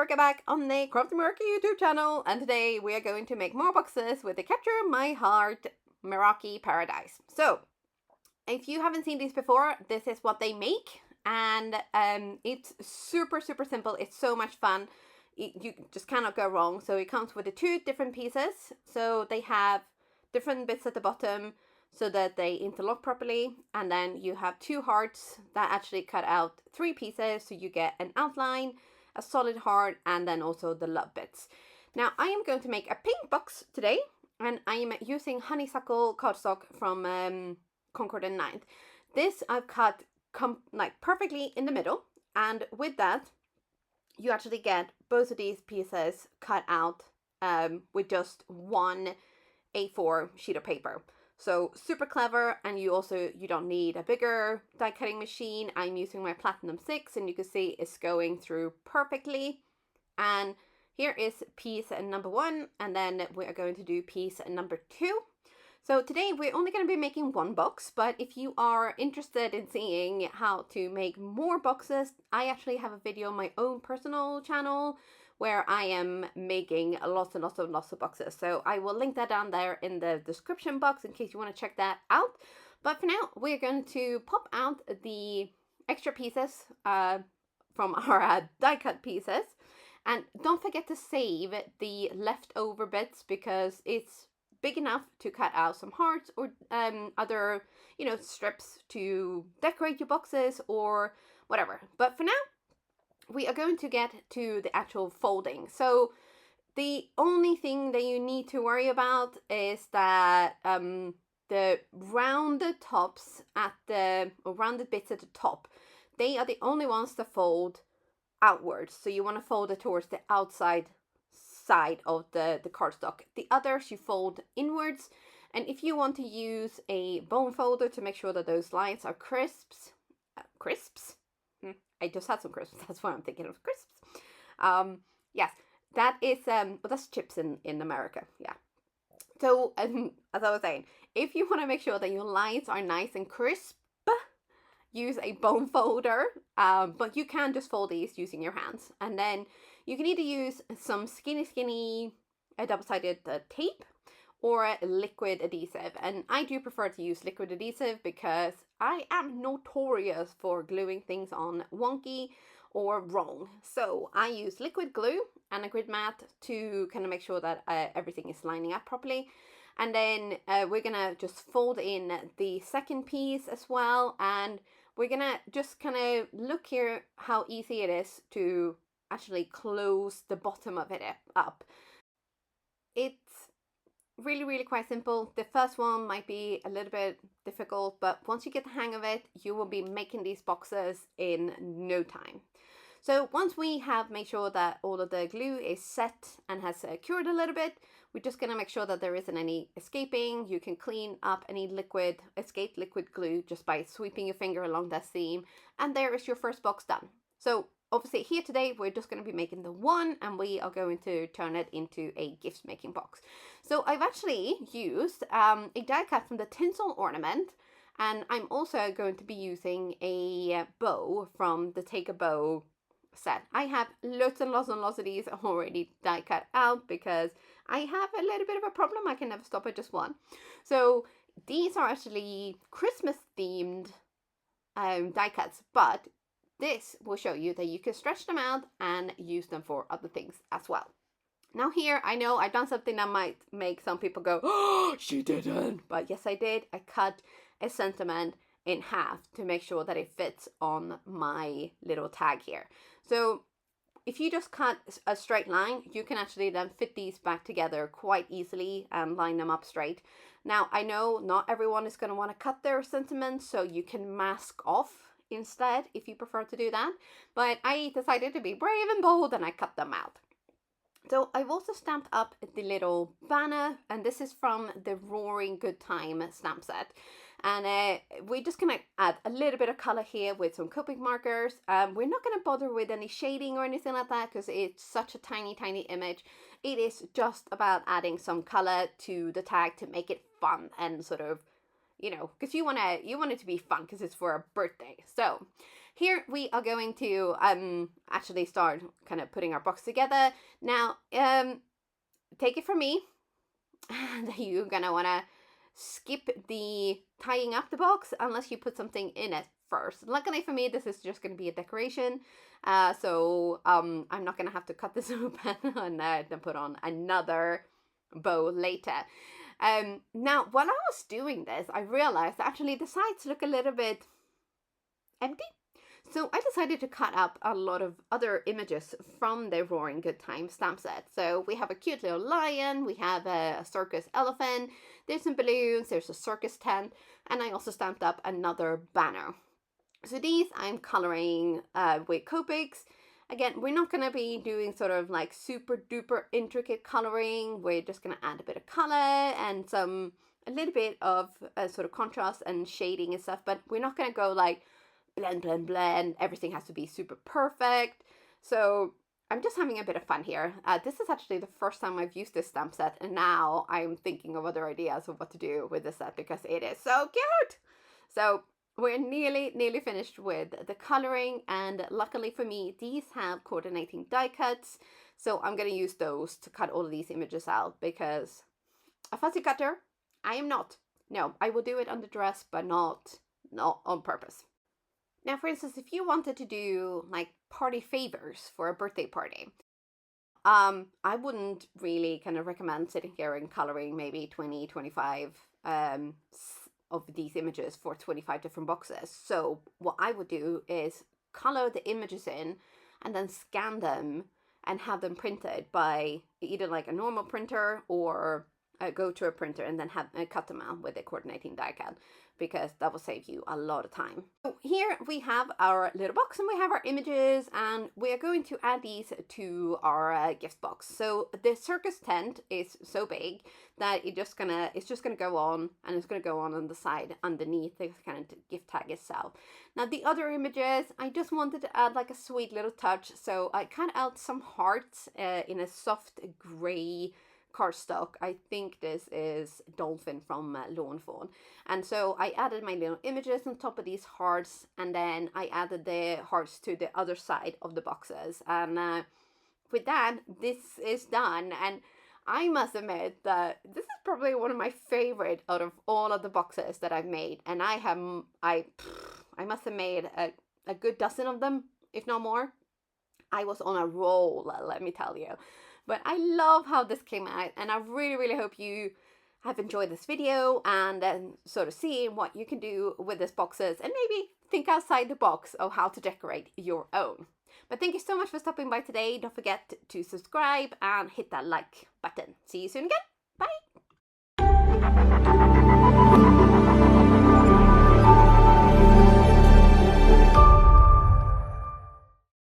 Meraki back on the Crafty Meraki YouTube channel, and today we are going to make more boxes with the Capture My Heart Meraki Paradise. So, if you haven't seen these before, this is what they make, and it's super simple. It's so much fun. You just cannot go wrong. So it comes with the two different pieces. So they have different bits at the bottom so that they interlock properly, and then you have two hearts that actually cut out three pieces, so you get an outline, a solid heart, and then also the love bits. Now I am going to make a pink box today, and I am using honeysuckle cardstock from Concord and 9th. This I've cut like perfectly in the middle, and with that you actually get both of these pieces cut out with just one A4 sheet of paper. So super clever, and you don't need a bigger die cutting machine. I'm using my Platinum 6, and you can see it's going through perfectly. And here is piece number 1, and then we are going to do piece number 2. So today we're only going to be making one box, but if you are interested in seeing how to make more boxes, I actually have a video on my own personal channel where I am making lots of boxes. So I will link that down there in the description box in case you want to check that out. But for now, we're going to pop out the extra pieces from our die cut pieces. And don't forget to save the leftover bits, because it's big enough to cut out some hearts or other, strips to decorate your boxes or whatever. But for now, we are going to get to the actual folding. So the only thing that you need to worry about is that the rounded tops or rounded bits at the top, they are the only ones that fold outwards. So you want to fold it towards the outside side of the cardstock. The others you fold inwards. And if you want to use a bone folder to make sure that those lines are crisps, I just had some crisps, that's why I'm thinking of crisps. Yes, that is, that's chips in America, yeah. So, as I was saying, if you want to make sure that your lines are nice and crisp, use a bone folder, but you can just fold these using your hands. And then you can either use some skinny double-sided tape or liquid adhesive. And I do prefer to use liquid adhesive because I am notorious for gluing things on wonky or wrong. So I use liquid glue and a grid mat to kind of make sure that everything is lining up properly. And then we're gonna just fold in the second piece as well. And we're gonna just kind of look here how easy it is to actually close the bottom of it up. It's really quite simple. The first one might be a little bit difficult, but once you get the hang of it, you will be making these boxes in no time. So once we have made sure that all of the glue is set and has cured a little bit, we're just going to make sure that there isn't any escaping. You can clean up any escaped liquid glue just by sweeping your finger along that seam, and there is your first box done. So obviously here today we're just going to be making the one, and we are going to turn it into a gift making box. So I've actually used a die cut from the Tinsel Ornament, and I'm also going to be using a bow from the Take a Bow set. I have lots of these already die cut out because I have a little bit of a problem. I can never stop at just one. So these are actually Christmas themed die cuts, but this will show you that you can stretch them out and use them for other things as well. Now here, I know I've done something that might make some people go, oh, she didn't. But yes, I did. I cut a sentiment in half to make sure that it fits on my little tag here. So if you just cut a straight line, you can actually then fit these back together quite easily and line them up straight. Now, I know not everyone is going to want to cut their sentiments, so you can mask off instead if you prefer to do that, but I decided to be brave and bold and I cut them out. So I've also stamped up the little banner, and this is from the Roaring Good Time stamp set. And we're just going to add a little bit of color here with some Copic markers. We're not going to bother with any shading or anything like that because it's such a tiny image. It is just about adding some color to the tag to make it fun and sort of, you know, because you want it to be fun because it's for a birthday. So here we are going to actually start kind of putting our box together. Now, take it from me, and you're gonna want to skip the tying up the box unless you put something in it first. Luckily for me, this is just going to be a decoration, so I'm not going to have to cut this open and then put on another bow later. Now, while I was doing this, I realized actually the sides look a little bit empty. So I decided to cut up a lot of other images from the Roaring Good Time stamp set. So we have a cute little lion, we have a circus elephant, there's some balloons, there's a circus tent, and I also stamped up another banner. So these I'm coloring with Copics. Again, we're not going to be doing sort of like super duper intricate coloring. We're just going to add a bit of color and a little bit of sort of contrast and shading and stuff, but we're not going to go like blend, everything has to be super perfect. So I'm just having a bit of fun here. This is actually the first time I've used this stamp set, and now I'm thinking of other ideas of what to do with this set because it is so cute. So we're nearly finished with the coloring, and luckily for me, these have coordinating die cuts, so I'm going to use those to cut all of these images out because a fussy cutter I am not. No, I will do it on the dress, but not on purpose. Now, for instance, if you wanted to do like party favors for a birthday party, I wouldn't really kind of recommend sitting here and coloring maybe 20, 25 of these images for 25 different boxes. So what I would do is color the images in and then scan them and have them printed by either like a normal printer or go to a printer and then cut them out with a coordinating die cut, because that will save you a lot of time. So here we have our little box and we have our images, and we are going to add these to our gift box. So the circus tent is so big that it's just gonna go on, and it's gonna go on the side underneath the kind of gift tag itself. Now the other images, I just wanted to add like a sweet little touch, so I cut out some hearts in a soft gray cardstock. I think this is Dolphin from Lawn Fawn. And so I added my little images on top of these hearts, and then I added the hearts to the other side of the boxes. And with that, this is done. And I must admit that this is probably one of my favorite out of all of the boxes that I've made. And I must have made a good dozen of them, if not more. I was on a roll, let me tell you. But I love how this came out, and I really hope you have enjoyed this video and then sort of seeing what you can do with these boxes and maybe think outside the box of how to decorate your own. But thank you so much for stopping by today. Don't forget to subscribe and hit that like button. See you soon again.